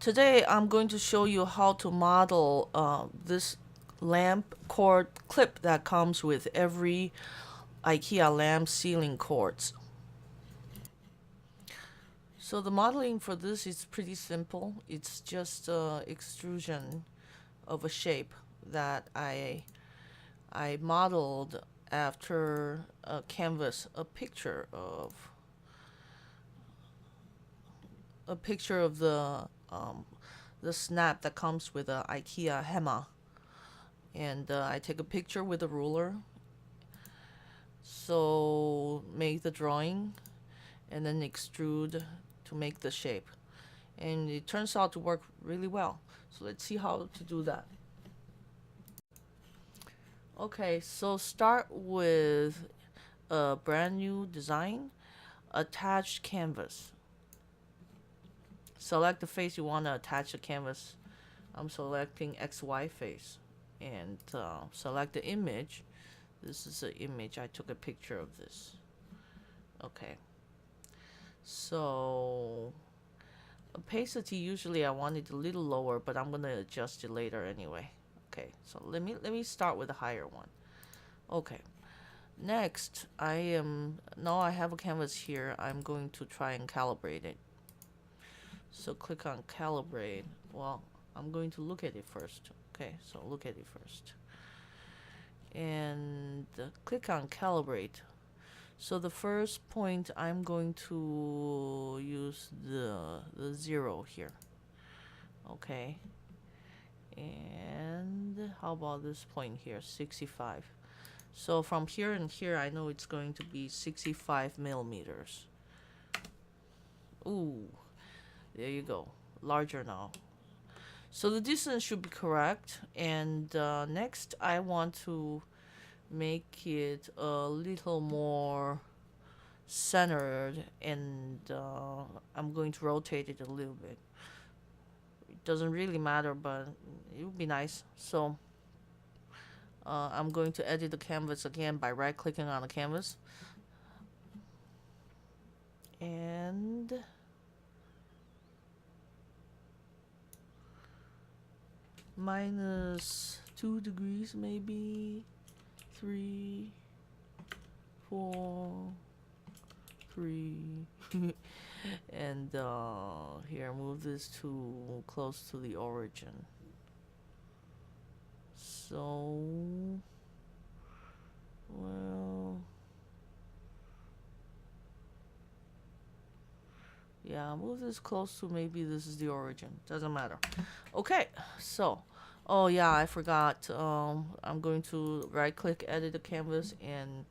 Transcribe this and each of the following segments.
Today I'm going to show you how to model this lamp cord clip that comes with every Ikea lamp ceiling cords. So the modeling for this is pretty simple. It's just extrusion of a shape that I modeled after a canvas, a picture of the snap that comes with a Ikea Hemma, and I take a picture with a ruler, so make the drawing and then extrude to make the shape, and it turns out to work really well. So let's see how to do that. Okay, so start with a brand new design, attach canvas. Select the face you want to attach the canvas. I'm selecting XY face, and select the image. This is the image. I took a picture of this. Okay, so opacity, usually I want it a little lower, but I'm gonna adjust it later anyway. Okay, so let me start with a higher one. Okay, next now I have a canvas here. I'm going to try and calibrate it. So click on calibrate. Well, I'm going to look at it first. Okay, so look at it first. And click on calibrate. So the first point, I'm going to use the 0 here. Okay. And how about this point here, 65. So from here and here, I know it's going to be 65 millimeters. Ooh, there you go. Larger now. So the distance should be correct. And next, I want to make it a little more centered, and I'm going to rotate it a little bit. It doesn't really matter, but it would be nice. So I'm going to edit the canvas again by right clicking on the canvas and -2 degrees, maybe 3, 4, 3. And here, move this to close to the origin. So, well, yeah, move this close to, maybe this is the origin. Doesn't matter. Okay, so, oh yeah, I forgot. I'm going to right click, edit the canvas, and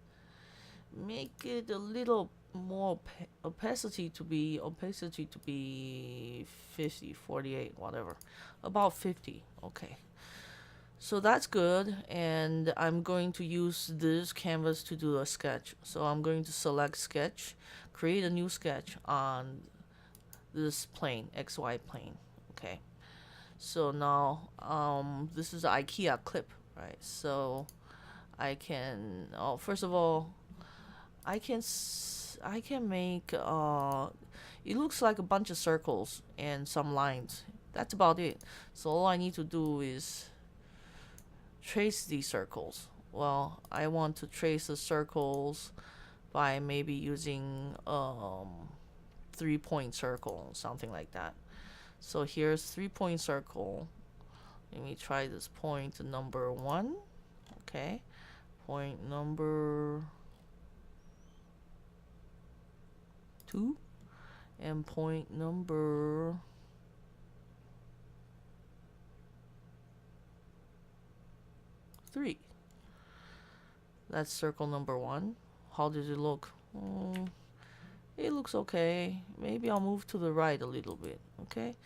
make it a little more opacity to be 50, 48, whatever, about 50. Okay, so that's good, and I'm going to use this canvas to do a sketch. So I'm going to select sketch, create a new sketch on this plane, XY plane. Okay, so now this is the IKEA clip, right? So I can, oh, first of all, I can make it looks like a bunch of circles and some lines. That's about it. So all I need to do is trace these circles. Well, I want to trace the circles by maybe using 3-point circle, something like that. So here's 3-point circle. Let me try this point number 1. Okay, point number 2, and point number 3. That's circle number 1. How does it look? It looks okay. Maybe I'll move to the right a little bit. Okay,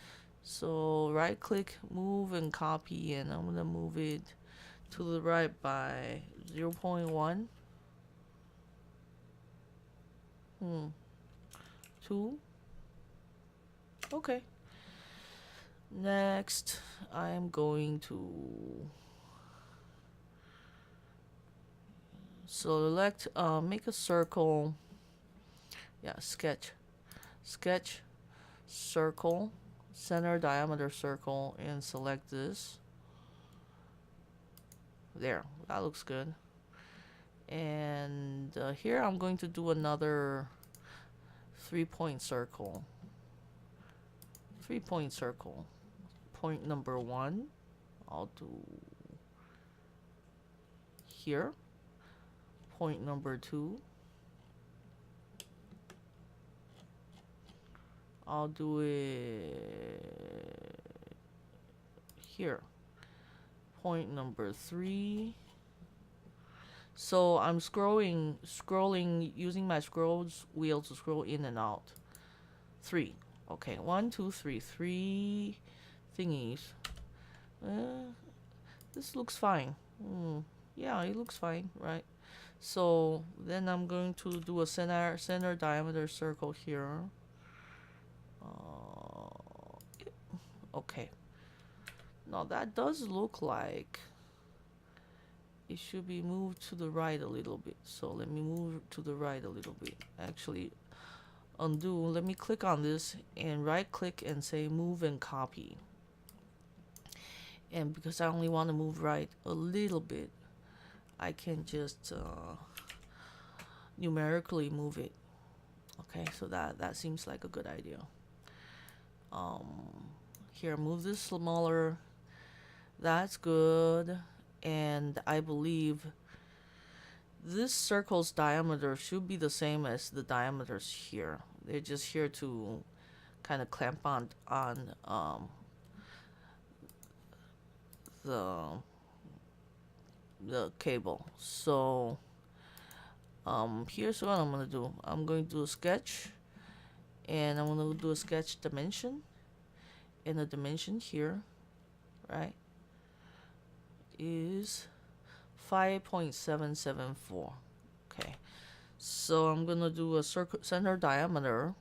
so right click, move and copy, and I'm gonna move it to the right by 0.1. 2. Okay, next I am going to select, make a circle. Yeah, sketch, circle, center diameter circle and select this. There, that looks good. And here I'm going to do another 3-point circle. 3-point circle. Point number 1, I'll do here. Point number 2, I'll do it here. Point number 3. So I'm scrolling using my scrolls wheel to scroll in and out. 3. Okay, 1, 2, 3, 3 thingies. This looks fine. Yeah, it looks fine, right? So then I'm going to do a center diameter circle here. Okay. Now that does look like it should be moved to the right a little bit. So let me move to the right a little bit. Actually, undo. Let me click on this and right click and say move and copy. And because I only want to move right a little bit, I can just numerically move it. Okay, so that seems like a good idea. Here, move this smaller. That's good. And I believe this circle's diameter should be the same as the diameters here. They're just here to kind of clamp on the cable. So here's what I'm gonna do. I'm going to do a sketch, and I'm gonna do a sketch dimension, and the dimension here, right, is 5.774. Okay, so I'm gonna do a center diameter.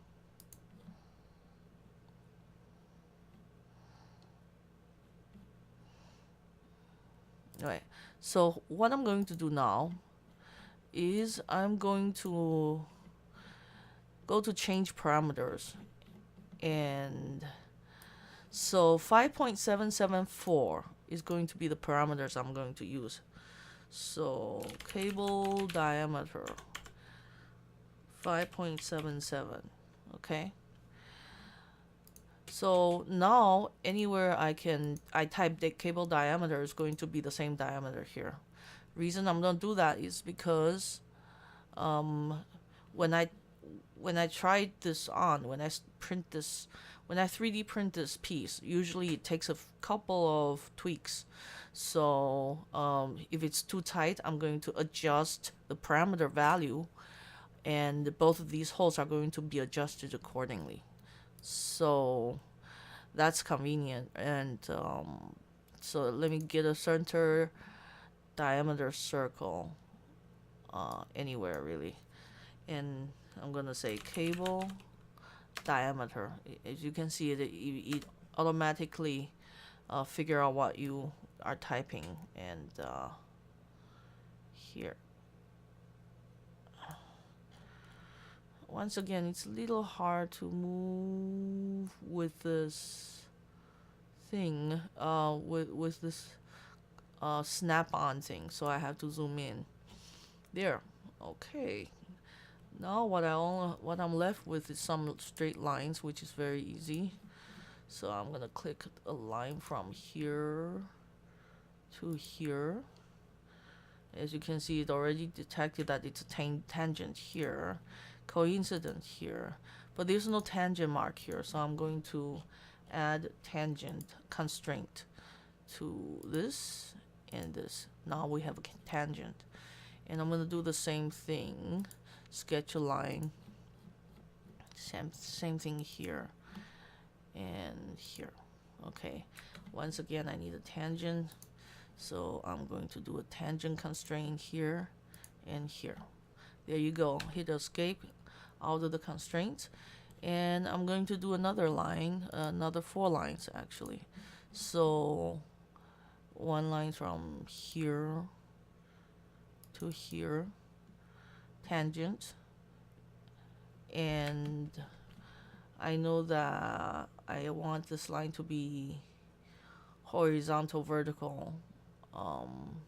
Right. So what I'm going to do now is I'm going to go to change parameters, and so 5.774 is going to be the parameters I'm going to use. So cable diameter 5.77. Okay. So now anywhere I type the cable diameter is going to be the same diameter here. Reason I'm gonna do that is because when I tried this on, when I 3D print this piece, usually it takes a couple of tweaks. So if it's too tight, I'm going to adjust the parameter value, and both of these holes are going to be adjusted accordingly. So that's convenient. And so let me get a center diameter circle anywhere really, and I'm gonna say cable diameter. As you can see, it automatically figure out what you are typing. And here, once again, it's a little hard to move with this thing, with this snap-on thing, so I have to zoom in. There. Okay. Now what I'm left with is some straight lines, which is very easy. So I'm gonna click a line from here to here. As you can see, it already detected that it's a tangent here, coincident here, but there's no tangent mark here. So I'm going to add tangent constraint to this and this. Now we have a tangent, and I'm gonna do the same thing. Sketch a line. Same thing here and here. Okay. Once again, I need a tangent, so I'm going to do a tangent constraint here and here. There you go. Hit escape out of the constraints, and I'm going to do another line, another 4 lines actually. So 1 line from here to here, tangent, and I know that I want this line to be horizontal, vertical, um,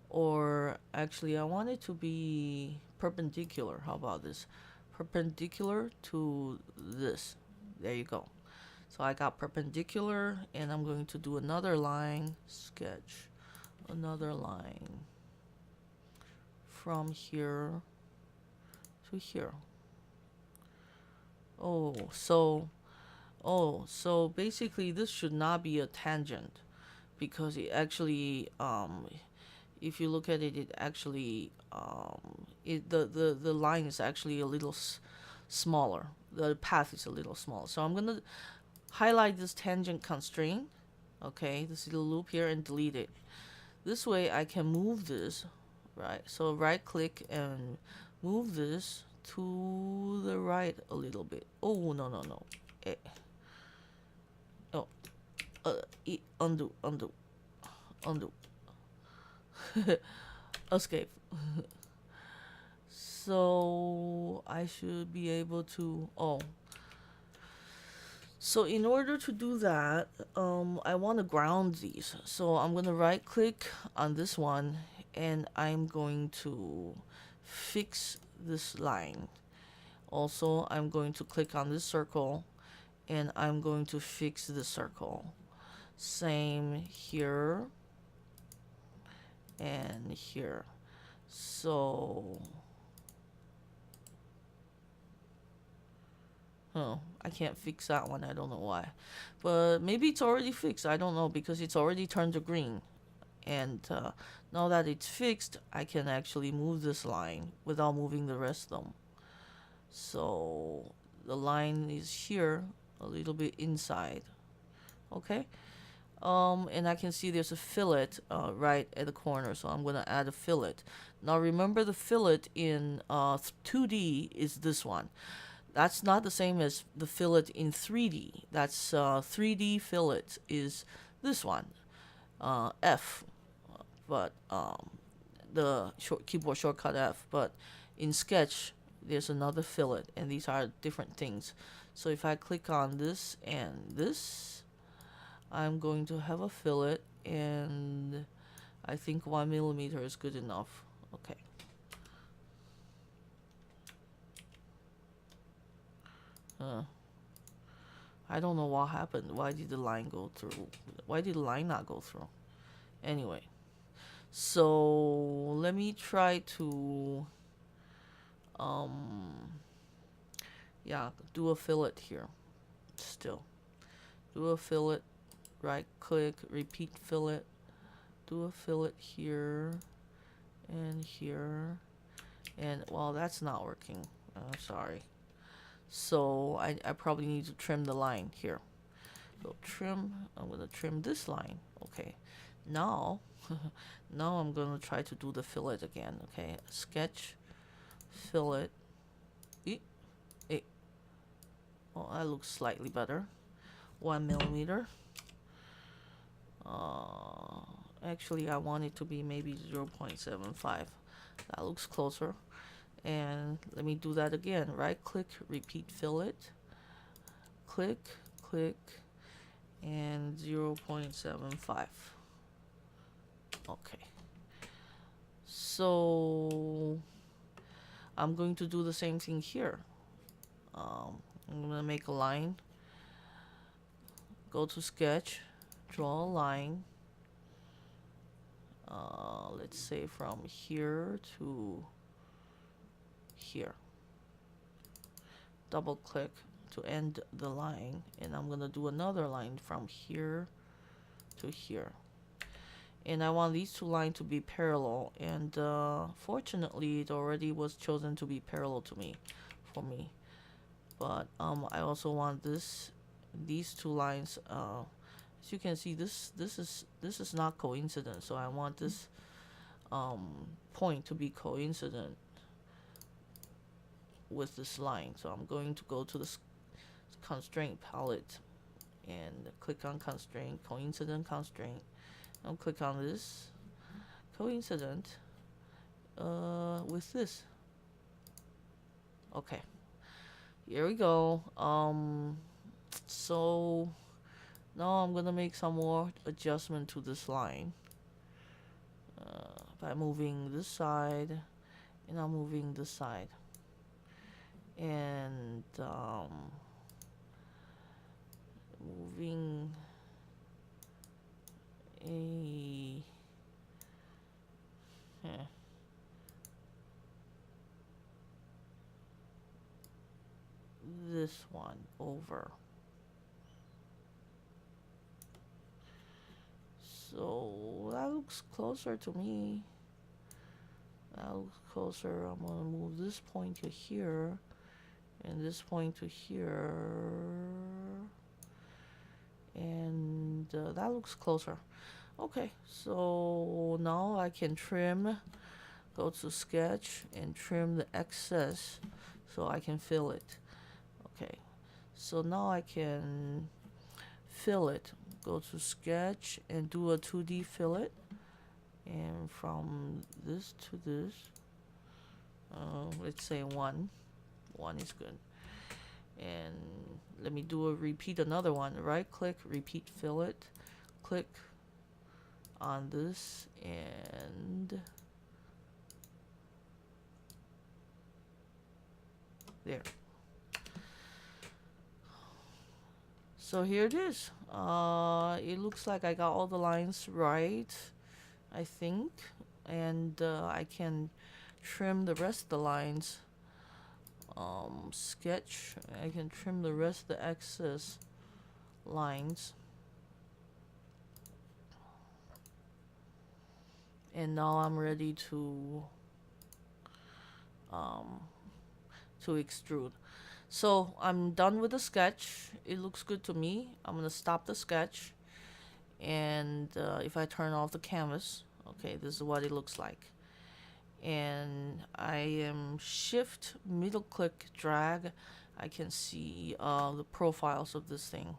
or actually I want it to be perpendicular. How about this? Perpendicular to this. There you go. So I got perpendicular, and I'm going to do another line, sketch, another line from here to here. So basically this should not be a tangent, because it actually, if you look at it, it actually, the line is actually a little smaller. The path is a little smaller. So I'm gonna highlight this tangent constraint, okay, this little loop here, and delete it. This way I can move this, right? So right click and move this to the right a little bit. Oh, no, no, no. Oh, undo, undo, undo. Escape. So I should be able to, so in order to do that, I want to ground these. So I'm going to right click on this one, and I'm going to fix this line. Also, I'm going to click on this circle, and I'm going to fix the circle. Same here and here. So, I can't fix that one. I don't know why. But maybe it's already fixed. I don't know, because it's already turned to green. And now that it's fixed, I can actually move this line without moving the rest of them. So the line is here, a little bit inside. Okay. And I can see there's a fillet right at the corner, so I'm gonna add a fillet. Now remember, the fillet in 2D is this one. That's not the same as the fillet in 3D. That's 3D fillet is this one, F, but the keyboard shortcut F. But in Sketch, there's another fillet, and these are different things. So if I click on this and this, I'm going to have a fillet, and I think 1mm is good enough. Okay. I don't know what happened. Why did the line go through? Why did the line not go through? Anyway, so let me try to do a fillet here. Still, do a fillet. Right click, repeat fillet. Do a fillet here and here, and well, that's not working. Sorry. So I probably need to trim the line here. So trim, I'm gonna trim this line. Okay. Now, now I'm gonna try to do the fillet again. Okay. Sketch, fillet. Oh, that looks slightly better. 1mm. Actually, I want it to be maybe 0.75. That looks closer. And let me do that again. Right click, repeat fillet. Click, click, and 0.75. Okay. So I'm going to do the same thing here. I'm going to make a line. Go to Sketch, draw a line. Let's say from here to here. Double click to end the line, and I'm gonna do another line from here to here. And I want these two lines to be parallel, and fortunately it already was chosen to be parallel to me, for me. But I also want these two lines, as you can see, this is not coincident, so I want this point to be coincident with this line. So I'm going to go to the constraint palette and click on constraint, coincident constraint. I'll click on this coincident with this. Okay, here we go. So now I'm gonna make some more adjustment to this line by moving this side, and I'm moving this side, and moving a this one over. So that looks closer to me. That looks closer. I'm gonna move this point to here, and this point to here, and that looks closer. Okay, so now I can trim. Go to sketch and trim the excess so I can fill it. Okay, so now I can fill it. Go to sketch and do a 2D fillet, and from this to this, let's say one is good. And let me do a repeat another one. Right click, repeat fillet, click on this, and there. So here it is. It looks like I got all the lines right, I think, and I can trim the rest of the lines. Sketch, I can trim the rest of the excess lines. And now I'm ready to extrude. So I'm done with the sketch. It looks good to me. I'm gonna stop the sketch, and if I turn off the canvas, okay, this is what it looks like. And I am shift middle click drag. I can see the profiles of this thing.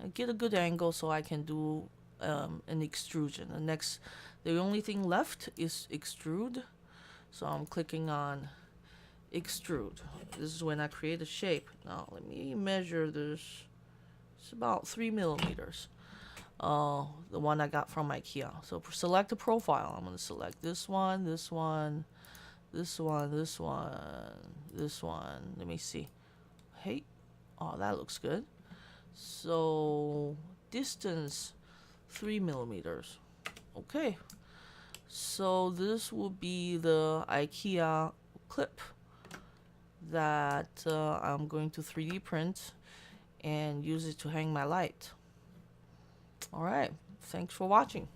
I get a good angle so I can do an extrusion. The only thing left is extrude. So I'm clicking on extrude. This is when I create a shape. Now let me measure this. It's about 3 millimeters. The one I got from Ikea. So select the profile. I'm going to select this one, this one, this one, this one, this one. Let me see. Hey, oh, that looks good. So distance 3 millimeters. Okay. So this will be the Ikea clip that I'm going to 3D print and use it to hang my light. All right, thanks for watching.